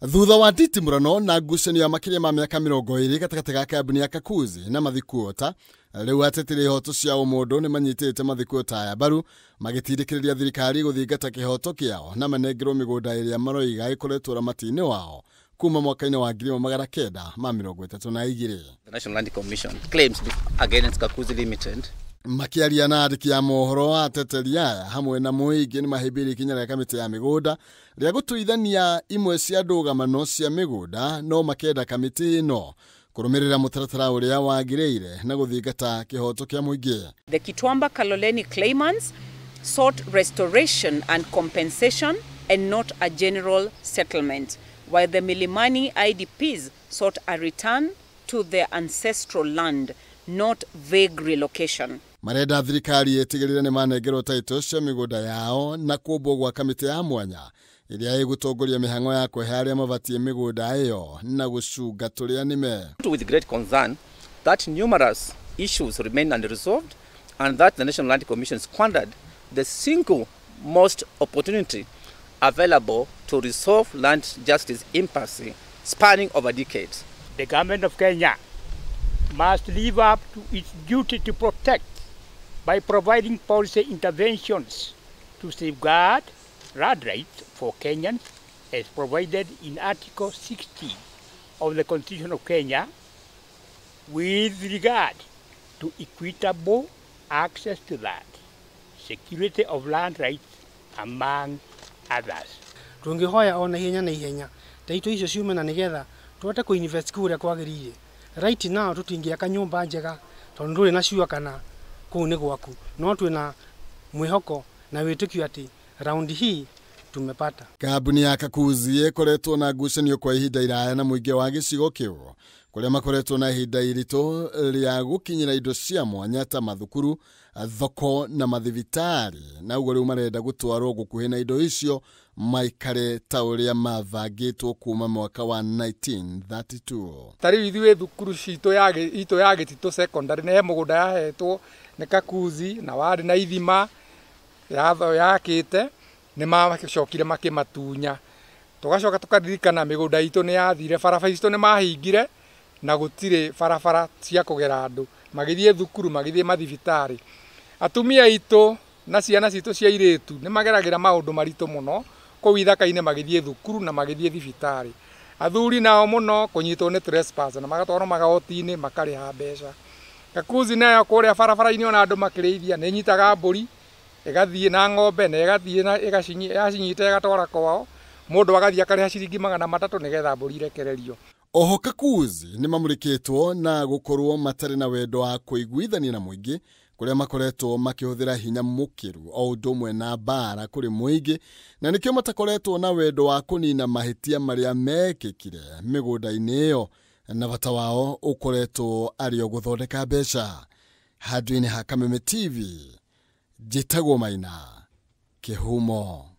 Thutha wa nditimurano na ngucanio ya makiria ma miaka 20 gatagatĩ ga kambuni ya Kakuzi na Mathikuota, rĩu ateteri ihoto cia ũmũndũ nĩ manyitĩte Mathikuota aya mbaru magĩtindĩkĩrĩria thirikari gũthingata kĩhoto kĩao na manengerwo mĩgũnda ĩrĩa maroiga ĩkoretwo ũramati-inĩ wao kuma mwaka-inĩ wa 1932. The National Land Commission claims against Kakuzi Limited. Makiaria na andĩki ya mohoro ateteri aya hamwe na mũingĩ nĩ mahĩmbĩirie ikinya rĩa kamĩtĩ ya mĩgũnda rĩa gũtuithania imwe cia ndũgamano cia mĩgũnda, no makenda kamĩtĩ ĩno kũrũmĩrĩra mũtaratara ũrĩa wagĩrĩire na gũthingata kĩhoto kĩa mũingĩ. The Kitwamba Kaloleni claimants sought restoration and compensation and not a general settlement, while the Milimani IDPs sought a return to their ancestral land, not vague relocation. Marenda thirikari ĩtigĩrĩre nĩ manengerwo title cia mĩgũnda yao na kũmbwo gwa kamĩtĩ ya mwanya ĩrĩa ĩgũtongoria mĩhang'o ya kwehe arĩa mabatie mĩgũnda ĩyo na gũcunga tũrĩa nĩme. With great concern that numerous issues remain unresolved and that the National Land Commission squandered the single most opportunity available to resolve land justice impasse spanning over decades. The government of Kenya must live up to its duty to protect by providing policy interventions to safeguard land rights for Kenyans as provided in Article 60 of the Constitution of Kenya with regard to equitable access to land, security of land rights, among others. Tungihoya ona ihenya taito icio ciume na nigetha tuote ku invest kuria kwagiririe. Right now tutingiaka nyumba njega tondu nduri na ciua kana kuu ni gwaku, no twina mwihoko na witikio ati round hii tumepata. Kambuni ya Kakuzi ĩkoretwo na ngucanio kwa ihinda iraya na mũingĩ wa gĩcigo kĩu, kũrĩa makoretwo na ihinda iritũ rĩa gũkinyĩra indo cia mwanya ta mathukuru, thoko na mathibitarĩ, na ũguo rĩu marenda gũtwarwo gũkuhĩ na indo icio maikare ta ũrĩa mavangĩtwo kuma mwaka wa 1932. Tarĩu ithuĩ thukuru citũ ya Gĩtitũ secondary nĩ mũgũnda yahetwo nĩ Kakuzi na warĩ na ithima yakĩte nĩ macokire makĩmatunya. Tugacoka tukaririkana mĩgũnda itũ nĩ yathire, barabara itũ nĩ mahingire na gũtirĩ barabara cia kũgera andũ, magĩthiĩ thukuru, magĩthiĩ mathibitarĩ. Atumia itũ na ciana citũ cia irĩtu nĩ mageragĩra maũndũ maritũ mũno kũu ithaka-inĩ magĩthiĩ thukuru na magĩthiĩ thibitarĩ. Athuri nao mũno kũnyitwo nĩ trespass na magatwarwo magoti-inĩ makarĩha mbeca. Kakuzi nayo kũrĩa barabara-inĩ ona andũ makĩrĩithia nĩ nyitaga mbũri ĩgathiĩ na ng'ombe na ĩgathiĩ na ĩgacinyita ĩgatwara kwao, mũndũ agathiĩ akarĩha ciringi 300 nĩgetha mbũri irekererio. Oho Kakuzi nĩ mamũrĩkĩtwo na gũkorwo matarĩ na wendo wa kũiguithania na mũingĩ, kũrĩa makoretwo makĩhũthĩra hinya mũkĩru o ũndũ ũmwe na mbara kũrĩ mũingĩ, na nĩkĩo matakoretwo na wendo wa kũnina mahĩtia marĩa mekĩkire mĩgũnda-inĩ ĩyo, na bata wao ũkoretwo arĩ o gũthondeka mbeca. Handũ-inĩ ha Kameme TV, njĩtagwo Maina Kĩhumo.